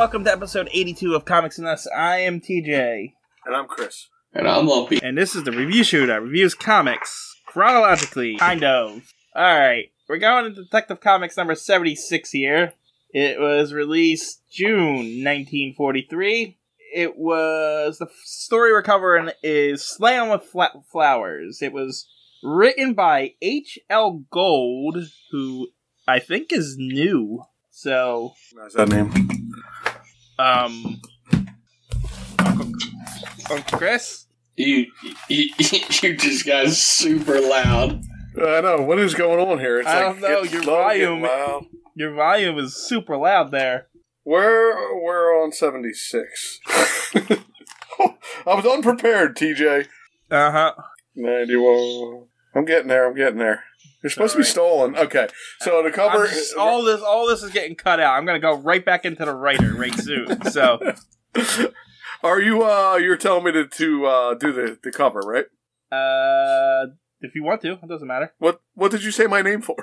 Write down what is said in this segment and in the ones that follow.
welcome to episode 82 of Comics and Us. I am TJ. And I'm Chris. And I'm Lumpy. And this is the review show that reviews comics chronologically, kind of. Alright, we're going to Detective Comics number 76 here. It was released June 1943. It was, the story we're covering is Slam with Flowers. It was written by H.L. Gold, who I think is new. So, How's that name? Uncle Chris? You just got super loud. I know. What is going on here? It's I don't know. Your volume is super loud there. We're on 76. I was unprepared, TJ. 91. I'm getting there. You're supposed to be stolen. Okay. So the cover... all this is getting cut out. I'm going to go right back into the writer right soon. So... Are you, you're telling me to do the cover, right? If you want to. It doesn't matter. What did you say my name for?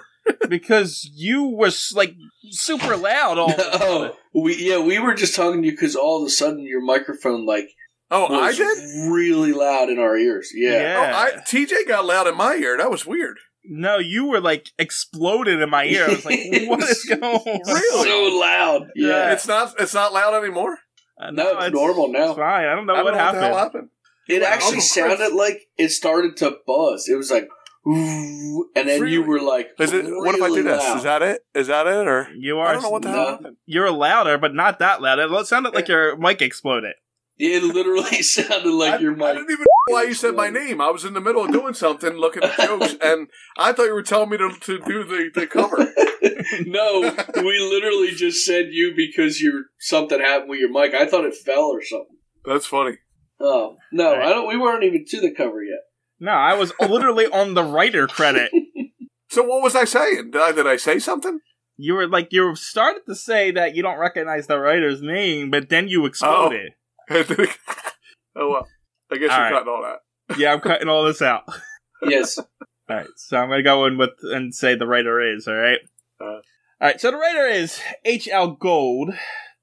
Because you were, like, super loud all the time. We were just talking to you because all of a sudden your microphone, like... Oh, I did? Really loud in our ears. Yeah. Oh, TJ got loud in my ear. That was weird. No, you were, like, exploded in my ear. I was like, what is going on? Really? So loud. Yeah. It's not loud anymore? No, it's normal now. It's fine. I don't know what happened. What the hell happened? It actually sounded like it started to buzz. It was like, ooh, and then you were like, is it? What if I do this? Loud. Is that it? Or you are? I don't know what the hell happened. You're louder, but not that loud. It sounded like your mic exploded. It literally sounded like your mic. I didn't even know why you said my name. I was in the middle of doing something, looking at jokes, and I thought you were telling me to do the cover. No, we literally just said you because something happened with your mic. I thought it fell or something. That's funny. Oh no, right. We weren't even to the cover yet. No, I was literally on the writer credit. So what was I saying? Did I say something? You started to say that you don't recognize the writer's name, but then you exploded. Oh well. I guess you're cutting all that. Yeah, I'm cutting all this out. Yes. Alright, so I'm gonna go in and say the writer is, alright? Alright, so the writer is H.L. Gold.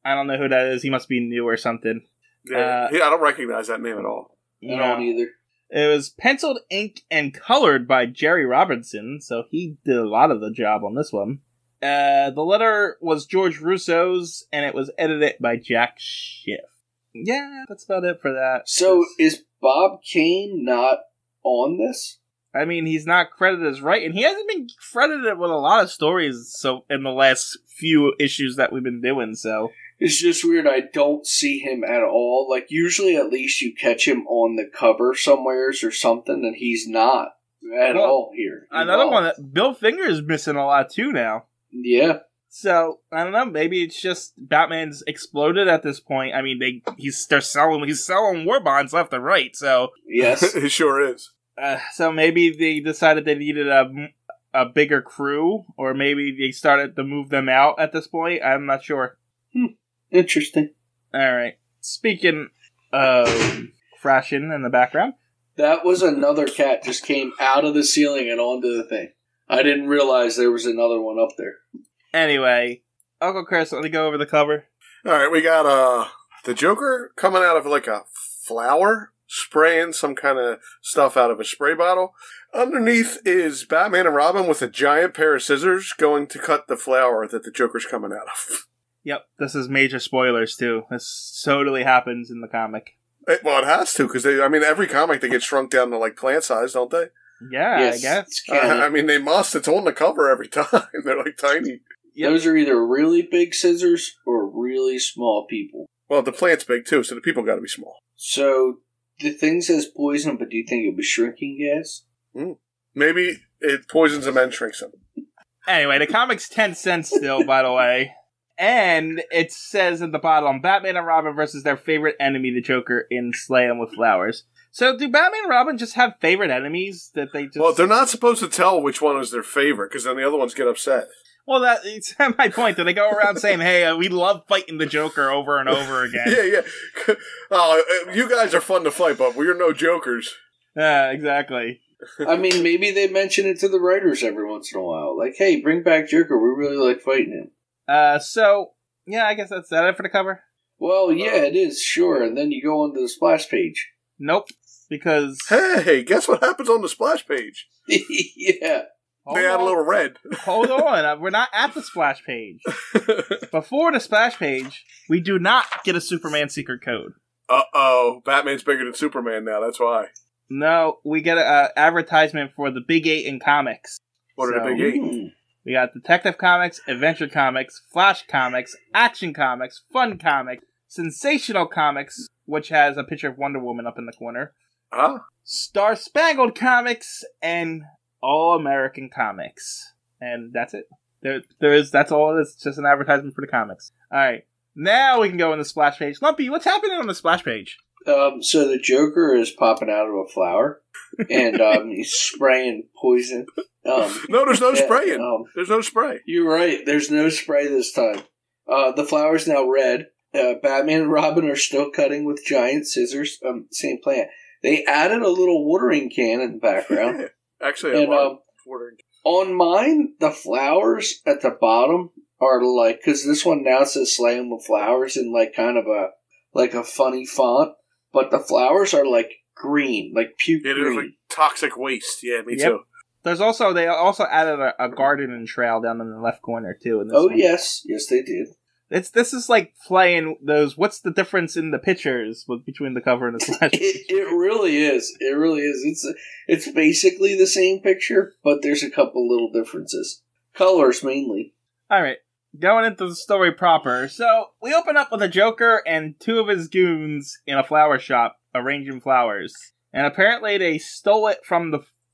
I don't know who that is. He must be new or something. Yeah, I don't recognize that name at all. I don't either. It was penciled, inked, and colored by Jerry Robinson, so he did a lot of the job on this one. The letter was George Russo's, and it was edited by Jack Schiff. Yeah, that's about it for that. So, is Bob Kane not on this? I mean, he's not credited as writing. He hasn't been credited with a lot of stories in the last few issues that we've been doing, so... It's just weird, I don't see him at all. Like, usually at least you catch him on the cover somewheres or something, and he's not at all here. Another one, that Bill Finger is missing a lot too now. Yeah. So, I don't know, maybe it's just Batman's exploded at this point. I mean, he's selling war bonds left and right, so... Yes. It sure is. So maybe they decided they needed a bigger crew, or maybe they started to move them out at this point. I'm not sure. Interesting. Alright. Speaking of crashing in the background. That was another cat just came out of the ceiling and onto the thing. I didn't realize there was another one up there. Anyway, Uncle Chris, let me go over the cover. Alright, we got the Joker coming out of like a flower, spraying some kind of stuff out of a spray bottle. Underneath is Batman and Robin with a giant pair of scissors going to cut the flower that the Joker's coming out of. Yep, this is major spoilers, too. This totally happens in the comic. Well, it has to, because every comic they get shrunk down to like plant size, don't they? Yeah, yes, I guess. I mean, they must. It's on the cover every time. They're like tiny. Yep. Those are either really big scissors or really small people. Well, the plant's big, too, so the people got to be small. So, the thing says poison, but do you think it'll be shrinking gas? Maybe it poisons them and shrinks them. Anyway, the comic's 10 cents still, by the way. And it says at the bottom, Batman and Robin versus their favorite enemy, the Joker, in Slay 'Em with Flowers. So do Batman and Robin just have favorite enemies that they just... Well, they're not supposed to tell which one is their favorite, because then the other ones get upset. Well, it's my point. Do they go around saying, hey, we love fighting the Joker over and over again? Yeah. Oh, you guys are fun to fight, but we're no jokers. Yeah, exactly. I mean, maybe they mention it to the writers every once in a while. Like, hey, bring back Joker. We really like fighting him. So, yeah, I guess that's it for the cover. Well, yeah, it is, sure. And then you go onto the splash page. Nope, because... Hey, guess what happens on the splash page? Yeah. They add a little red. Hold on, we're not at the splash page. Before the splash page, we do not get a Superman secret code. Uh-oh, Batman's bigger than Superman now, that's why. No, we get an advertisement for the Big 8 in comics. What are the Big 8? We got Detective Comics, Adventure Comics, Flash Comics, Action Comics, Fun Comics, Sensational Comics, which has a picture of Wonder Woman up in the corner. Huh? Star Spangled Comics, and All American Comics. And that's it. That's all it is. It's just an advertisement for the comics. Alright. Now we can go in the splash page. Lumpy, what's happening on the splash page? So the Joker is popping out of a flower, and he's spraying poison. No, there's no spraying. There's no spray. You're right. There's no spray this time. The flower's now red. Batman and Robin are still cutting with giant scissors. Same plant. They added a little watering can in the background. Actually, watering can. On mine, the flowers at the bottom are like, because this one now says Slaying with Flowers in like kind of a funny font, but the flowers are like green, like puke green. They're like toxic waste. Yeah, me too. They also added a gardening trail down in the left corner too. In this one. Yes, they did. This is like playing those. What's the difference in the pictures between the cover and the splash? It really is. It really is. It's basically the same picture, but there's a couple little differences. Colors mainly. All right, going into the story proper. So we open up with a Joker and two of his goons in a flower shop arranging flowers, and apparently they stole it from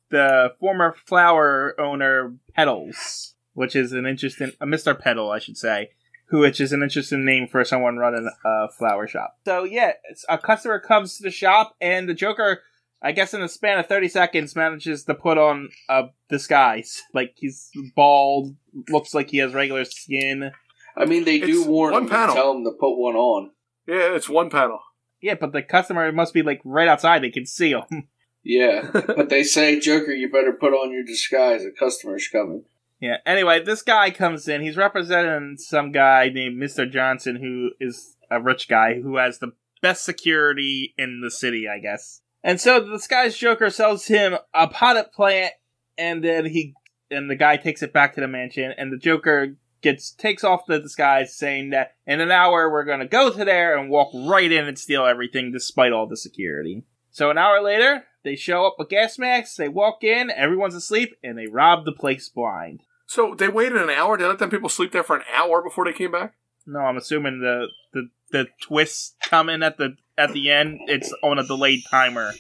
the former flower owner Petals, which is an interesting Mr. Petal, I should say. Which is an interesting name for someone running a flower shop. So yeah, a customer comes to the shop, and the Joker, I guess in the span of 30 seconds, manages to put on a disguise. Like, he's bald, looks like he has regular skin. I mean, they do warn him and tell him to put one on. Yeah, it's one panel. Yeah, but the customer must be, like, right outside. They can see him. Yeah, but they say, Joker, you better put on your disguise. A customer's coming. Yeah, anyway, this guy comes in. He's representing some guy named Mr. Johnson, who is a rich guy who has the best security in the city, I guess. And so the disguised Joker sells him a potted plant, and then the guy takes it back to the mansion, and the Joker takes off the disguise, saying that in an hour we're going to go to there and walk right in and steal everything despite all the security. So an hour later, they show up with gas masks, they walk in, everyone's asleep, and they rob the place blind. So they waited an hour? They let them people sleep there for an hour before they came back? No, I'm assuming the twists coming at the end, it's on a delayed timer.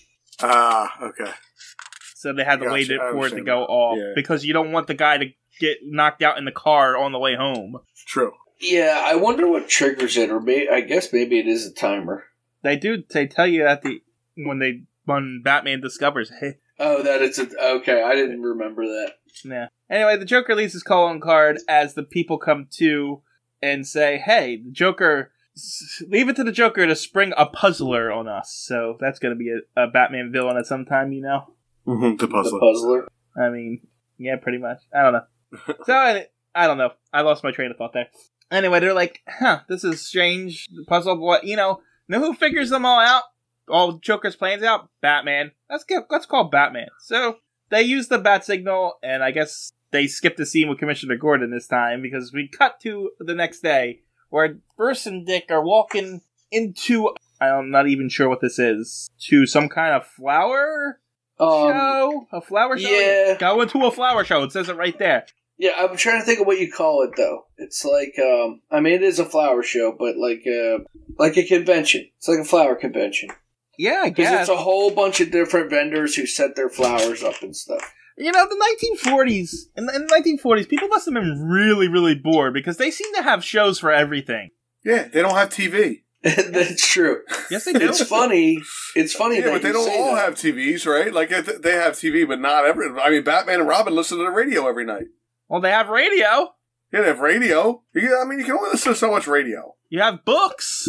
Okay. So they had to wait for it to go off. Yeah. Because you don't want the guy to get knocked out in the car on the way home. True. Yeah, I wonder what triggers it, or I guess maybe it is a timer. They tell you when Batman discovers it. Oh, that it's okay, I didn't remember that. Yeah. Anyway, the Joker leaves his calling card as the people come to and say, hey, the Joker, leave it to the Joker to spring a puzzler on us. So that's going to be a Batman villain at some time, you know? Mm-hmm, the puzzler. The puzzler. I mean, yeah, pretty much. I don't know. So, I don't know. I lost my train of thought there. Anyway, they're like, this is strange. The puzzle, know who figures them all out? All Joker's plans out? Batman. Let's call Batman. So they use the bat signal, and I guess they skipped the scene with Commissioner Gordon this time, because we cut to the next day, where Bruce and Dick are walking into, I'm not even sure what this is, to some kind of flower show? A flower show? Yeah. Go into a flower show. It says it right there. Yeah, I'm trying to think of what you call it, though. It's like, it is a flower show, but like a convention. It's like a flower convention. Yeah, I guess. Because it's a whole bunch of different vendors who set their flowers up and stuff. You know, the 1940s, in the 1940s, people must have been really, really bored, because they seem to have shows for everything. Yeah, they don't have TV. That's true. Yes, they do. It's funny. Yeah, but they don't all have TVs, right? Like, they have TV, but not every. I mean, Batman and Robin listen to the radio every night. Well, they have radio. Yeah, they have radio. You can only listen to so much radio. You have books.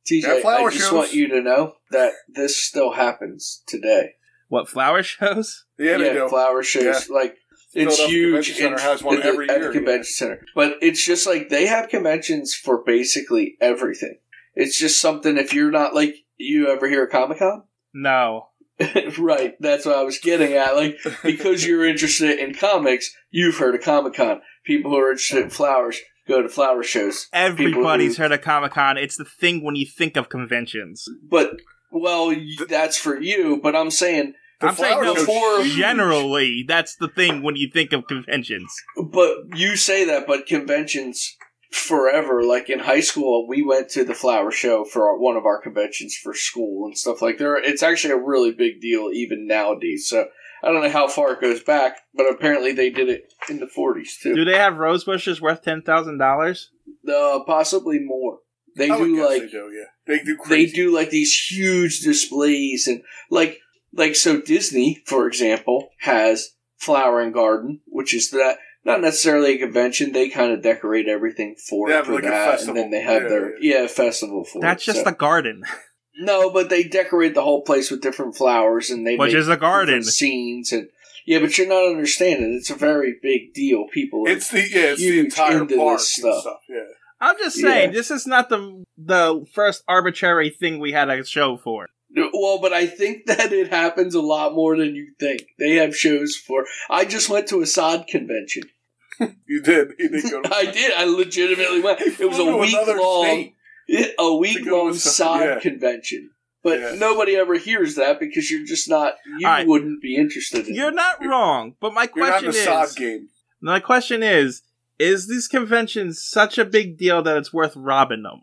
TJ, I just want you to know that this still happens today. What, flower shows? Yeah, they do. Flower shows. Yeah. Like, it's huge. Convention Center has one every year. At the convention center. But it's just like, they have conventions for basically everything. It's just something, if you're not, like, you ever hear of Comic-Con? No. Right, that's what I was getting at. Like, because you're interested in comics, you've heard of Comic-Con. People who are interested in flowers go to flower shows. Everybody's heard of Comic-Con. It's the thing when you think of conventions. But, well, that's for you, but I'm saying... Generally, that's the thing when you think of conventions. But you say that, but conventions forever, like in high school, we went to the flower show for one of our conventions for school and stuff like that. It's actually a really big deal even nowadays. So I don't know how far it goes back, but apparently they did it in the 40s too. Do they have rose bushes worth $10,000? Possibly more. They do like these huge displays and like so Disney, for example, has Flower and Garden, which is that not necessarily a convention. They kind of decorate everything for that, and then they have their festival for That's just a garden. No, but they decorate the whole place with different flowers, and they which make is a garden scenes and. Yeah, but you're not understanding. It's a very big deal. People, it's the entire park stuff. Yeah. I'm just saying, this is not the first arbitrary thing we had a show for. Well, but I think that it happens a lot more than you think. They have shows for... I just went to a SOD convention. You did? You did go to I did. I legitimately went. It was a week-long SOD convention. But nobody ever hears that because you're just not... You wouldn't be interested in it. You're not wrong, but my question is... You're not in the SOD game. My question is these conventions such a big deal that it's worth robbing them?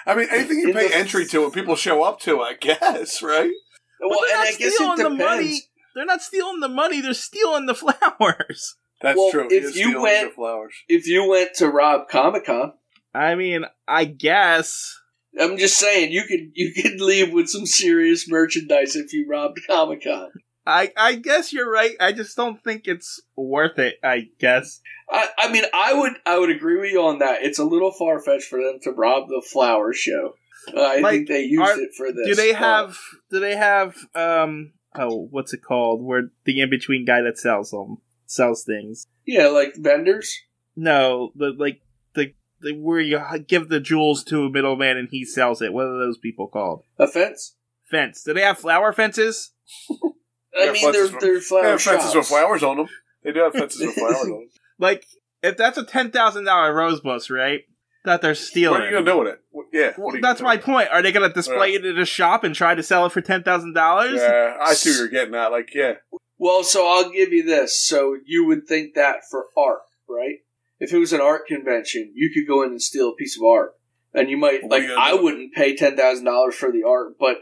I mean, anything you pay entry to and people show up to, I guess, right? Well, and I guess it depends. Money. They're not stealing the money, they're stealing the flowers. That's true. If you went to rob Comic-Con... I mean, I guess... I'm just saying, you could leave with some serious merchandise if you robbed Comic-Con. I guess you're right. I just don't think it's worth it, I guess. I mean, I would agree with you on that. It's a little far-fetched for them to rob the flower show. I think they used it for this. Do they have, what's it called? Where the in-between guy that sells things. Yeah, like vendors? No, where you give the jewels to a middleman and he sells it. What are those people called? A fence? Fence. Do they have flower fences? I mean, they're flower shops. Fences with flowers on them. They do have fences with flowers on them. Like, if that's a $10,000 rose bush, right? That they're stealing. What are you going to do with it? Yeah. Well, that's my point. Are they going to display it at a shop and try to sell it for $10,000? Yeah, I see what you're getting at. Like, yeah. Well, so I'll give you this. So you would think that for art, right? If it was an art convention, you could go in and steal a piece of art. And you might, I wouldn't pay $10,000 for the art, but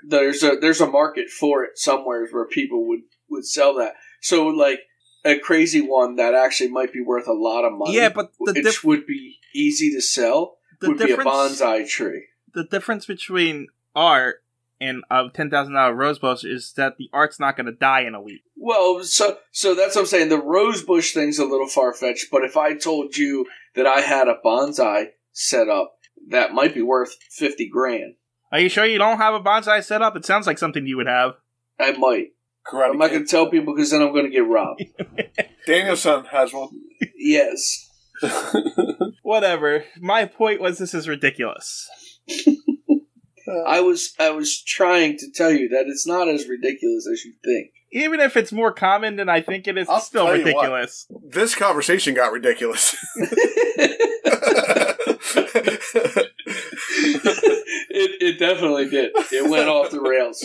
there's a market for it somewhere where people would sell that. So, like, a crazy one that actually might be worth a lot of money, but which would be easy to sell, would be a bonsai tree. The difference between art and a $10,000 rose bush is that the art's not going to die in a week. Well, so that's what I'm saying. The rose bush thing's a little far-fetched, but if I told you that I had a bonsai set up, that might be worth $50,000. Are you sure you don't have a bonsai set up? It sounds like something you would have. I might. I'm not going to tell people because then I'm going to get robbed. Danielson has one. Yes. Whatever. My point was this is ridiculous. I was trying to tell you that it's not as ridiculous as you think. Even if it's more common than I think it is, it's still ridiculous. This conversation got ridiculous. It definitely did. It went off the rails.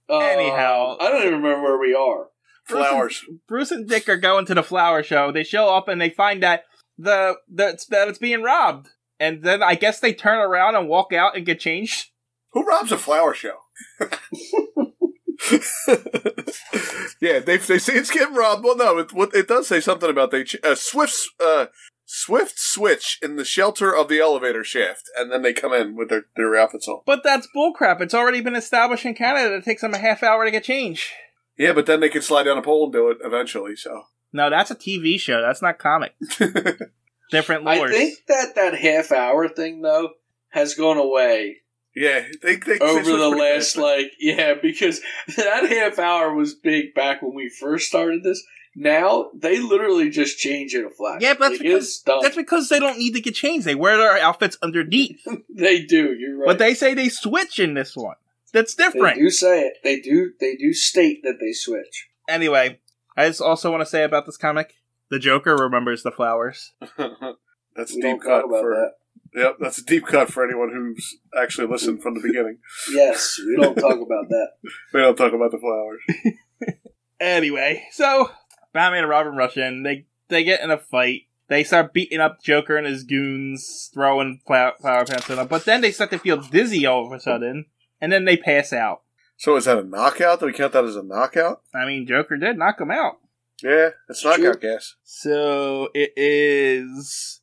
Anyhow, I don't even remember where we are. Flowers. Bruce and Dick are going to the flower show. They show up and they find that that it's being robbed. And then I guess they turn around and walk out and get changed. Who robs a flower show? Yeah, they say it's getting robbed. Well, no, it does say something about swift switch in the shelter of the elevator shaft, and then they come in with their outfits on. But that's bullcrap. It's already been established in Canada. It takes them a half hour to get changed. Yeah, but then they can slide down a pole and do it eventually. So no, that's a TV show. That's not comic. Different lures. I think that half hour thing though has gone away. Yeah, they over the last because that half hour was big back when we first started this. Now, they literally just change in a flash. Yeah, but that's because they don't need to get changed. They wear their outfits underneath. They do, you're right. But they say they switch in this one. That's different. They do say it. They do state that they switch. Anyway, I just also want to say about this comic, the Joker remembers the flowers. That's a deep cut for that. Yep, that's a deep cut for anyone who's actually listened from the beginning. Yes, we don't talk about that. We don't talk about the flowers. Anyway, so Batman and Robin rush in. They get in a fight. They start beating up Joker and his goons, throwing flower pants at them. But then they start to feel dizzy all of a sudden, and then they pass out. So is that a knockout? Do we count that as a knockout? I mean, Joker did knock him out. Yeah, it's knockout gas. So it is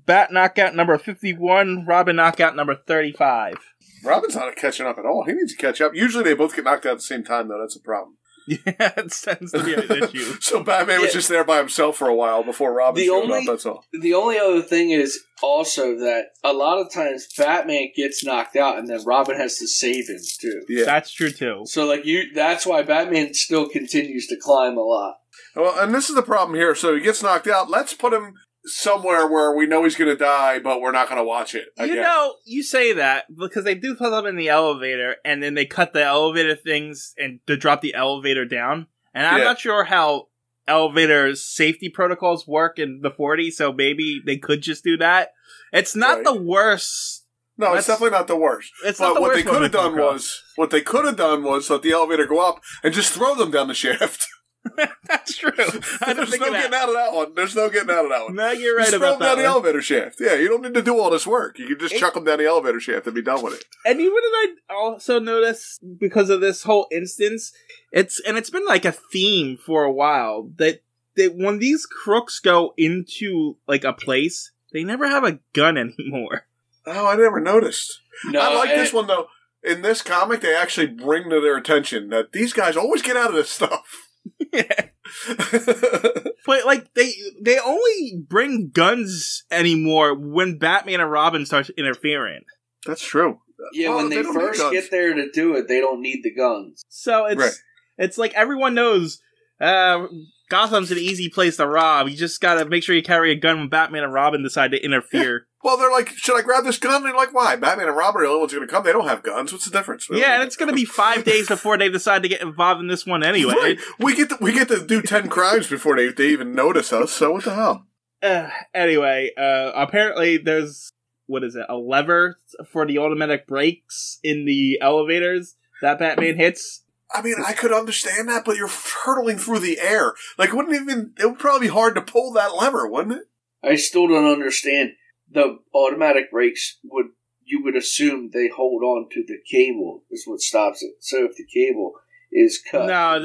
Bat knockout number 51, Robin knockout number 35. Robin's not catching up at all. He needs to catch up. Usually they both get knocked out at the same time, though. That's a problem. Yeah, it tends to be an issue. So Batman was just there by himself for a while before Robin showed up, that's all. The only other thing is also that a lot of times Batman gets knocked out and then Robin has to save him, too. Yeah. That's true, too. So, that's why Batman still continues to climb a lot. Well, and this is the problem here. So he gets knocked out. Let's put him somewhere where we know he's going to die, but we're not going to watch it again. You know, you say that because they do put them in the elevator, and then they cut the elevator things and to drop the elevator down. And I'm not sure how elevator safety protocols work in the 40s, so maybe they could just do that. It's not the worst. No, it's definitely not the worst. It's not the worst. What they could have done was let the elevator go up and just throw them down the shaft. That's true. There's no getting out of that one. No, you're right just about that. Throw them down the elevator shaft. Yeah, you don't need to do all this work. You can just chuck them down the elevator shaft and be done with it. And even I also notice because of this whole instance, it's been like a theme for a while that when these crooks go into like a place, they never have a gun anymore. Oh, I never noticed. No, I like this one though. In this comic, they actually bring to their attention that these guys always get out of this stuff. Yeah. But like they only bring guns anymore when Batman and Robin starts interfering. That's true. Yeah, when they first get there to do it, they don't need the guns. So it's like everyone knows Gotham's an easy place to rob. You just gotta make sure you carry a gun when Batman and Robin decide to interfere. Well, they're like, should I grab this gun? And they're like, why? Batman and Robin are the only ones going to come. They don't have guns. What's the difference? Yeah, and it's going to be 5 days before they decide to get involved in this one anyway. Right. We get to do 10 crimes before they even notice us, so what the hell? Anyway, apparently there's, a lever for the automatic brakes in the elevators that Batman hits. I mean, I could understand that, but you're hurtling through the air. Like, it would probably be hard to pull that lever, wouldn't it? I still don't understand. The automatic brakes you would assume they hold on to the cable is what stops it. So if the cable is cut, no,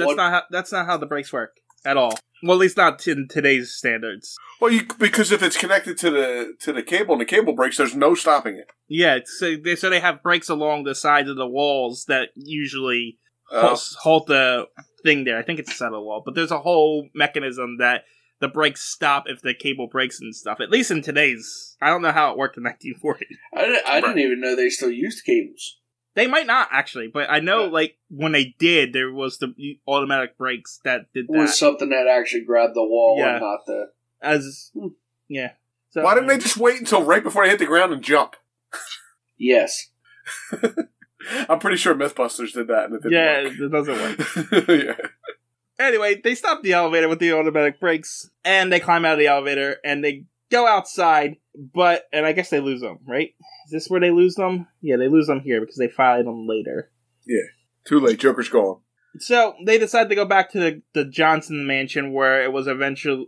that's not how the brakes work at all. Well, at least not in today's standards. Well, because if it's connected to the cable and the cable breaks, there's no stopping it. Yeah, so they have brakes along the sides of the walls that usually halt the thing there. I think it's a side of the wall, but there's a whole mechanism that the brakes stop if the cable breaks and stuff. At least in today's. I don't know how it worked in 1940. I didn't even know they still used cables. They might not, actually, but I know, when they did, there was the automatic brakes that did that. It was something that actually grabbed the wall and not the... Yeah. So, why didn't they just wait until right before they hit the ground and jump? Yes. I'm pretty sure Mythbusters did that, and it didn't work. It doesn't work. Yeah. Anyway, they stop the elevator with the automatic brakes, and they climb out of the elevator, and they go outside, and I guess they lose them, right? Is this where they lose them? Yeah, they lose them here, because they find them later. Yeah. Too late, Joker's gone. So, they decide to go back to the Johnson mansion, where it was eventually,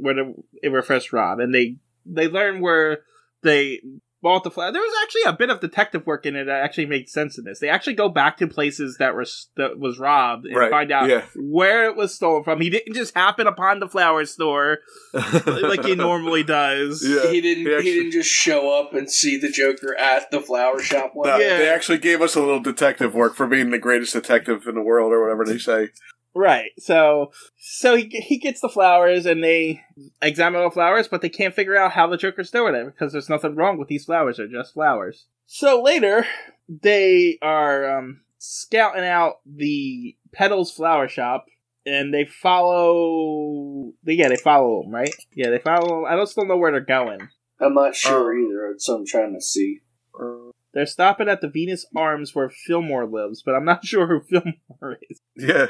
it were first robbed, and they learn where they bought the flag. There was actually a bit of detective work in it that actually made sense in this. They actually go back to places that was robbed and find out where it was stolen from. He didn't just happen upon the flower store like he normally does. Yeah. He didn't just show up and see the Joker at the flower shop one day. They actually gave us a little detective work for being the greatest detective in the world, or whatever they say. Right, so he gets the flowers, and they examine the flowers, but they can't figure out how the Joker's doing it, because there's nothing wrong with these flowers, they're just flowers. So later, they are scouting out the Petals flower shop, and they follow. They follow him, right? Yeah, they follow him. I don't still know where they're going. I'm not sure either. It's what I'm trying to see. They're stopping at the Venus Arms where Fillmore lives, but I'm not sure who Fillmore is. Yeah,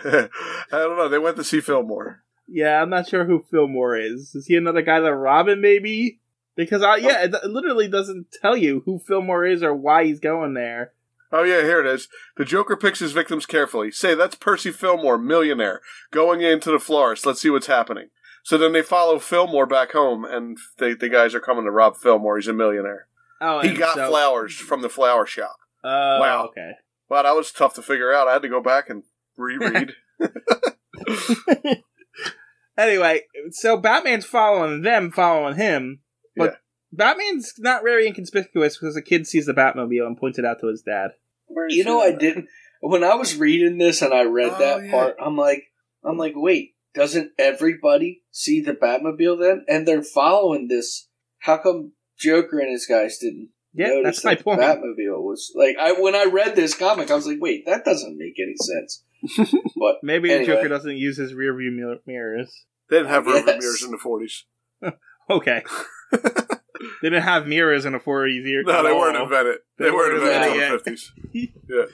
I don't know. They went to see Fillmore. Yeah, I'm not sure who Fillmore is. Is he another guy like Robin, maybe? Because, it literally doesn't tell you who Fillmore is or why he's going there. Oh, yeah, here it is. The Joker picks his victims carefully. Say, that's Percy Fillmore, millionaire, going into the florist. Let's see what's happening. So then they follow Fillmore back home, and the guys are coming to rob Fillmore. He's a millionaire. Oh, he got flowers from the flower shop. Wow. Okay. Wow, that was tough to figure out. I had to go back and reread. Anyway, so Batman's following him, but Batman's not very inconspicuous because the kid sees the Batmobile and points it out to his dad. You know, I didn't. When I was reading this and I read that part, I'm like, wait, doesn't everybody see the Batmobile then? And they're following this. How come Joker and his guys didn't notice that's my point. The Batmobile was like, when I read this comic, I was like, wait, that doesn't make any sense. But maybe the Joker doesn't use his rear view mirrors. They didn't have rear view mirrors in the 40s. Okay. They didn't have mirrors in the 40s either. No, they weren't invented. They weren't invented until the 50s. Yeah.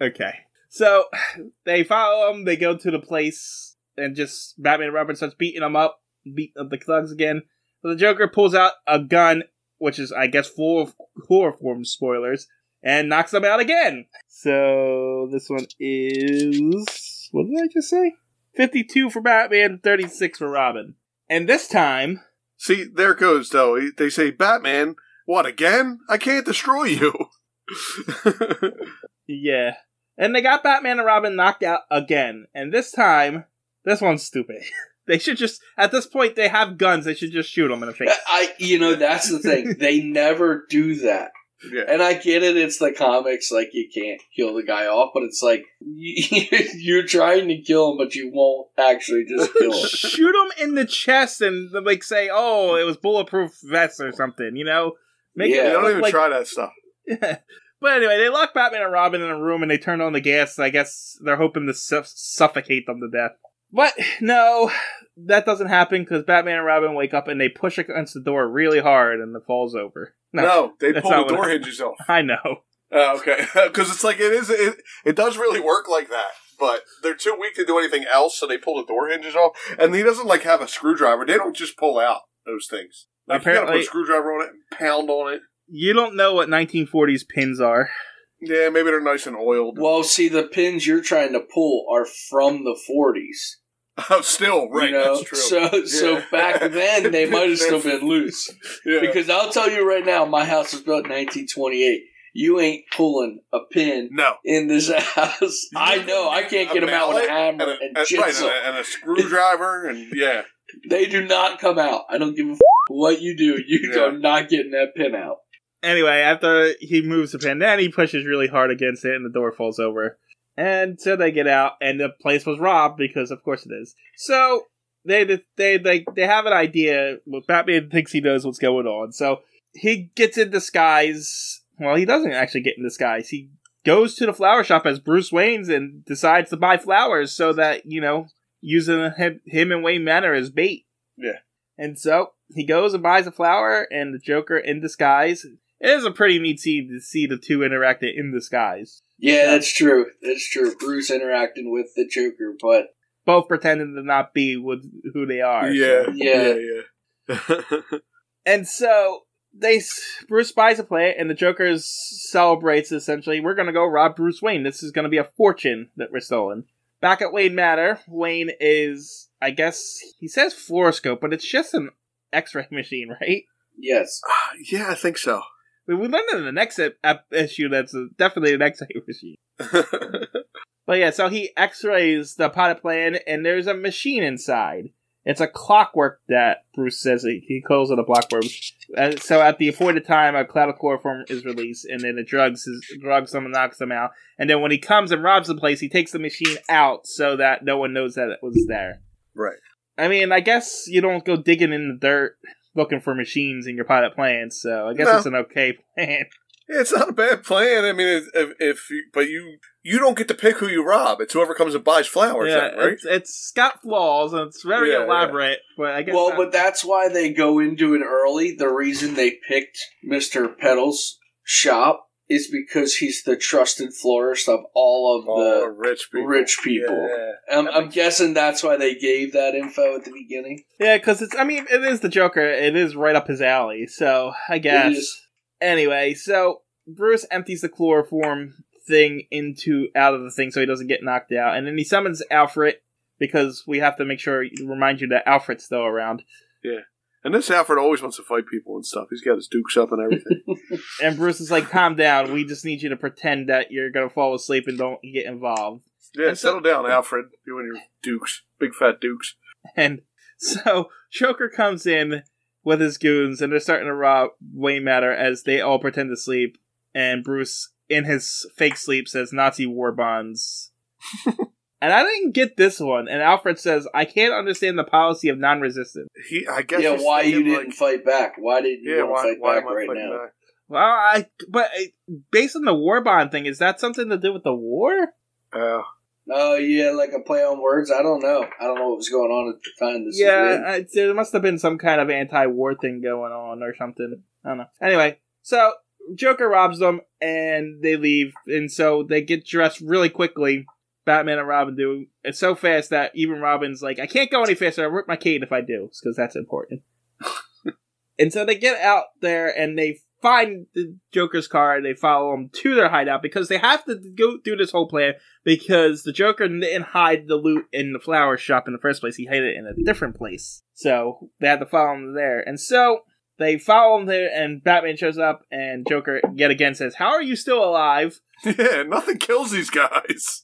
Okay. So, they follow him, they go to the place, and just Batman and Robin starts beating the thugs again. So the Joker pulls out a gun, which is, I guess, full of chloroform spoilers, and knocks them out again. So, this one is... What did I just say? 52 for Batman, 36 for Robin. And this time... See, there it goes, though. They say, Batman, what, again? I can't destroy you. Yeah. And they got Batman and Robin knocked out again. And this time, this one's stupid. They should just, at this point, they have guns. They should just shoot them in the face. That's the thing. They never do that. Yeah. And I get it, it's the comics, like, you can't kill the guy off, but it's like, you're trying to kill him, but you won't actually just kill him. Shoot him in the chest and, like, say, oh, it was bulletproof vest or something, you know? They don't even try that stuff. Yeah. But anyway, they lock Batman and Robin in a room and they turn on the gas. I guess they're hoping to suffocate them to death. But, no, that doesn't happen because Batman and Robin wake up and they push against the door really hard and it falls over. No, they pull the door hinges off. I know. Okay. Because it's like, it does really work like that. But they're too weak to do anything else, so they pull the door hinges off. And he doesn't, like, have a screwdriver. They don't just pull out those things. Like, apparently, you gotta put a screwdriver on it and pound on it. You don't know what 1940s pins are. Yeah, maybe they're nice and oiled. Well, see, the pins you're trying to pull are from the 40s. Oh, still, right, that's true. So back then, they might have still been loose. Yeah. Because I'll tell you right now, my house was built in 1928. You ain't pulling a pin in this house. I know. I can't get them out with a hammer and chisel. Right, and a screwdriver, and yeah. They do not come out. I don't give a what you do. You are not getting that pin out. Anyway, after he moves the pin, then he pushes really hard against it, and the door falls over. And so they get out, and the place was robbed because, of course, it is. So they have an idea. Well, Batman thinks he knows what's going on, so he gets in disguise. Well, he doesn't actually get in disguise. He goes to the flower shop as Bruce Wayne's and decides to buy flowers so that, using him and Wayne Manor as bait. Yeah. And so he goes and buys a flower, and the Joker in disguise. It is a pretty neat scene to see the two interacting in disguise. Yeah, that's true. That's true. Bruce interacting with the Joker, but both pretending to not be who they are. Yeah, so. yeah. And so Bruce buys a plant, and the Joker celebrates. Essentially, we're going to go rob Bruce Wayne. This is going to be a fortune that we're stolen. Back at Wayne Manor, Wayne is, I guess, he says fluoroscope, but it's just an X-ray machine, right? Yes. Yeah, I think so. We learned in the next issue that's definitely an X-ray machine. But yeah, so he X-rays the potted plant, and there's a machine inside. It's a clockwork that Bruce says he calls it a clockwork. So at the appointed time, a cloud of chloroform is released, and then it drugs them and knocks them out. And then when he comes and robs the place, he takes the machine out so that no one knows that it was there. Right. I mean, I guess you don't go digging in the dirt looking for machines in your potted plants, so I guess it's an okay plan. Yeah, it's not a bad plan. I mean, but you don't get to pick who you rob. It's whoever comes and buys flowers, then, right? It's got flaws and it's very elaborate. But I guess but that's why they go into it early. The reason they picked Mr. Petal's shop is because he's the trusted florist of all of the rich people. Yeah. I'm guessing that's why they gave that info at the beginning. Yeah, because it is the Joker. It is right up his alley. So I guess. Anyway, so Bruce empties the chloroform thing out of the thing so he doesn't get knocked out, and then he summons Alfred because we have to make sure remind you that Alfred's still around. Yeah. And this Alfred always wants to fight people and stuff. He's got his dukes up and everything. And Bruce is like, calm down. We just need you to pretend that you're going to fall asleep and don't get involved. Yeah, settle down, Alfred. You and your dukes. Big fat dukes. And so Joker comes in with his goons, and they're starting to rob Wayne Manor as they all pretend to sleep. And Bruce, in his fake sleep, says Nazi war bonds. And I didn't get this one. And Alfred says, I can't understand the policy of non-resistance. I guess. Yeah, why you didn't fight back? Why didn't you fight back right now? Back? Well, based on the war bond thing, is that something to do with the war? Oh, yeah, like a play on words? I don't know. I don't know what was going on at the time. There must have been some kind of anti-war thing going on or something. I don't know. Anyway, so Joker robs them, and they leave. And so they get dressed really quickly. Batman and Robin do. It's so fast that even Robin's like, I can't go any faster. I'll rip my cape if I do, because that's important. And so they get out there and they find the Joker's car and they follow him to their hideout because they have to go through this whole plan because the Joker didn't hide the loot in the flower shop in the first place. He hid it in a different place. So they had to follow him there. And so they follow him there and Batman shows up and Joker yet again says, how are you still alive? Yeah, nothing kills these guys.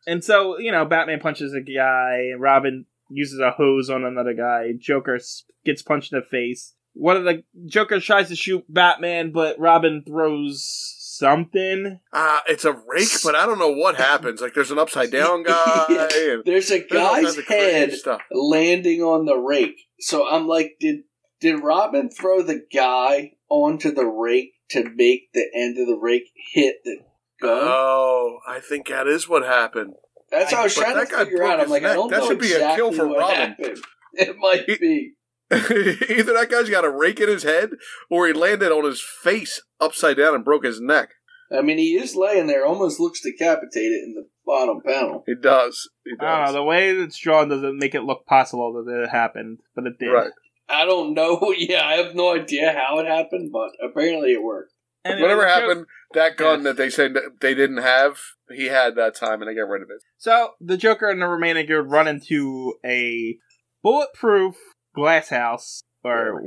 And so, Batman punches a guy, and Robin uses a hose on another guy. Joker gets punched in the face. One of the Joker tries to shoot Batman, but Robin throws something. It's a rake, but I don't know what happens. Like, there's an upside down guy. Yeah. There's a guy's head landing on the rake. So I'm like, did Robin throw the guy onto the rake to make the end of the rake hit the gun? Oh, I think that is what happened. That's what I was trying to figure out. I'm like, I don't know exactly what happened. That should be a kill for Robin. It might be. Either that guy's got a rake in his head, or he landed on his face upside down and broke his neck. I mean, he is laying there, almost looks decapitated in the bottom panel. He does. I don't know, the way it's drawn doesn't make it look possible that it happened, but it did. Right. I don't know. Yeah, I have no idea how it happened, but apparently it worked. Anyway, whatever happened, that gun that they said they didn't have, he had that time, and they got rid of it. So, the Joker and the remaining group run into a bulletproof glass house, or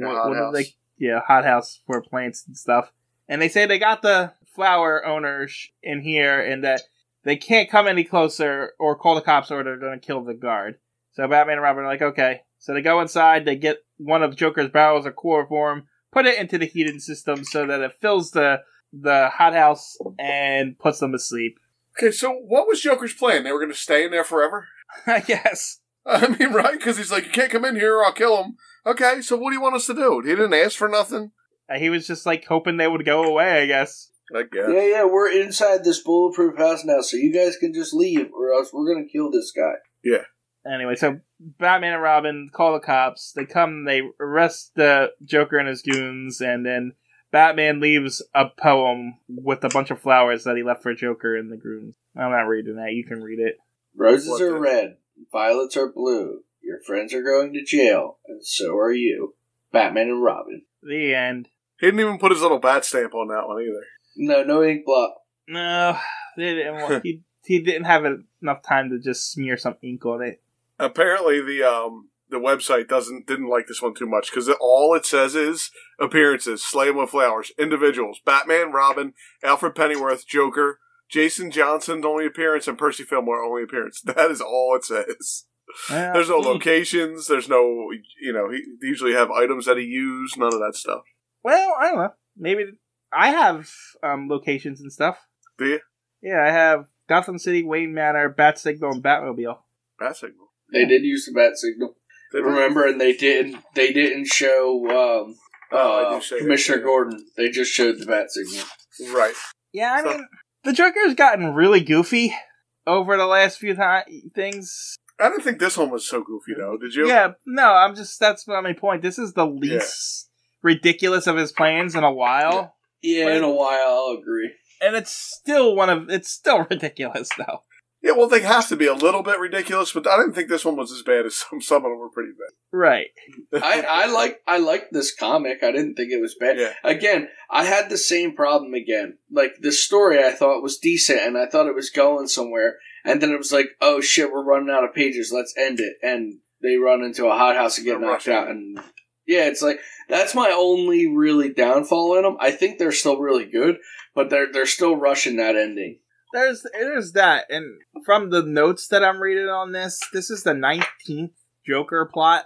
hothouse for plants and stuff. And they say they got the flower owners in here, and that they can't come any closer or call the cops or they're going to kill the guard. So Batman and Robin are like, okay. So they go inside, they get one of Joker's barrels of chloroform, put it into the heating system so that it fills the hothouse and puts them to sleep. Okay, so what was Joker's plan? They were going to stay in there forever? I guess. I mean, right? Because he's like, you can't come in here or I'll kill him. Okay, so what do you want us to do? He didn't ask for nothing? He was just like hoping they would go away, I guess. I guess. Yeah, we're inside this bulletproof house now, so you guys can just leave or else we're going to kill this guy. Yeah. Anyway, so Batman and Robin call the cops. They come, they arrest the Joker and his goons, and then Batman leaves a poem with a bunch of flowers that he left for Joker and the goons. I'm not reading that. You can read it. Roses are red. Violets are blue. Your friends are going to jail, and so are you. Batman and Robin. The end. He didn't even put his little bat stamp on that one either. No ink blot. No, they didn't he didn't have enough time to just smear some ink on it. Apparently, the website didn't like this one too much because all it says is appearances: Slay 'em with Flowers, individuals, Batman, Robin, Alfred Pennyworth, Joker, Jason Johnson's only appearance, and Percy Fillmore only appearance. That is all it says. There's no locations. There's no, he usually have items that he used. None of that stuff. Well, I don't know. Maybe I have locations and stuff. Do you? Yeah, I have Gotham City, Wayne Manor, Bat Signal, and Batmobile. Bat Signal. They did use the bat signal. Remember, and they didn't show I do say Commissioner that, yeah. Gordon. They just showed the bat signal. Right. Yeah, I mean, the Joker's gotten really goofy over the last few things. I didn't think this one was so goofy, though. Did you? Yeah, no, that's my point. This is the least ridiculous of his plans in a while. Yeah, in a while, I'll agree. And it's still ridiculous, though. Yeah, well, they have to be a little bit ridiculous, but I didn't think this one was as bad as some of them were pretty bad. Right. I like this comic. I didn't think it was bad. Yeah. Again, I had the same problem again. Like, the story I thought was decent, and I thought it was going somewhere, and then it was like, oh shit, we're running out of pages, let's end it. And they run into a hothouse and get knocked out, and yeah, it's like, that's my only really downfall in them. I think they're still really good, but they're still rushing that ending. There's that, and from the notes that I'm reading on this is the 19th Joker plot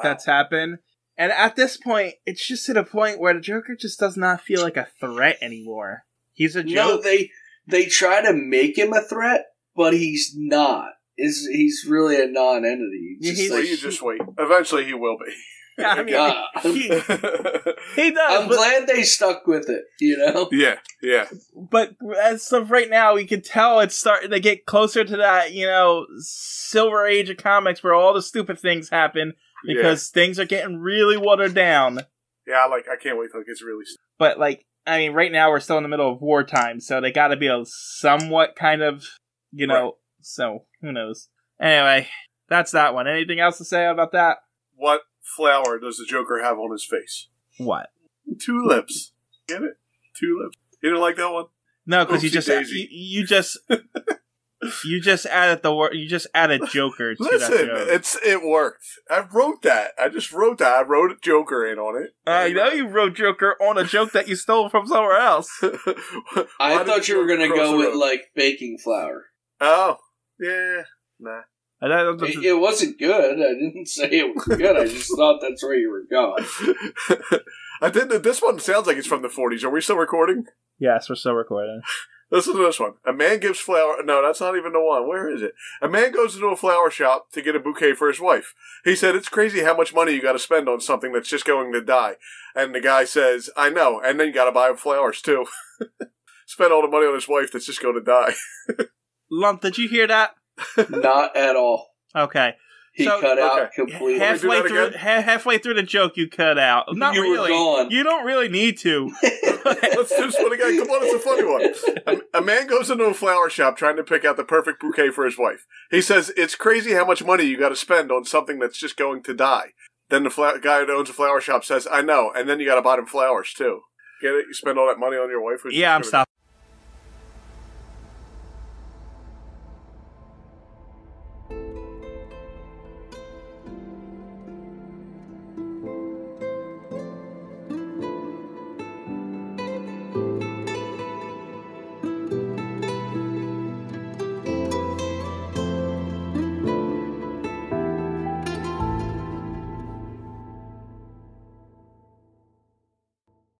that's happened. And at this point, it's just to the point where the Joker just does not feel like a threat anymore. He's a joke. No, they try to make him a threat, but he's not. He's really a non-entity. You just wait. Eventually he will be. Yeah, I mean, he does. I'm glad they stuck with it, you know? Yeah. But as of right now, we can tell it's starting to get closer to that, Silver Age of comics where all the stupid things happen because things are getting really watered down. Yeah, I can't wait till it gets really... But, right now we're still in the middle of wartime, so they gotta be a somewhat kind of, right. So, who knows. Anyway, that's that one. Anything else to say about that? What flower does the Joker have on his face? What? Tulips. Get it? Tulips. You didn't like that one? No, because you just added the word. You just added Joker to that joke. It worked. I wrote that. I just wrote that. I wrote Joker in on it. I know you wrote Joker on a joke that you stole from somewhere else. I thought you were going to go with baking flour. Oh, yeah, nah. It wasn't good. I didn't say it was good. I just thought that's where you were going. I did. This one sounds like it's from the 40s. Are we still recording? Yes, we're still recording. Listen to this one. A man gives flower... No, that's not even the one. Where is it? A man goes into a flower shop to get a bouquet for his wife. He said, it's crazy how much money you got to spend on something that's just going to die. And the guy says, I know. And then you got to buy him flowers, too. Spend all the money on his wife that's just going to die. Lump, did you hear that? Not at all. Okay. He cut out completely. Halfway through the joke, you cut out. Not you really. Were gone. You don't really need to. Let's do this one again. Come on, it's a funny one. A man goes into a flower shop trying to pick out the perfect bouquet for his wife. He says, it's crazy how much money you got to spend on something that's just going to die. Then the guy that owns a flower shop says, I know. And then you got to buy him flowers, too. Get it? You spend all that money on your wife? Yeah, I'm stopping.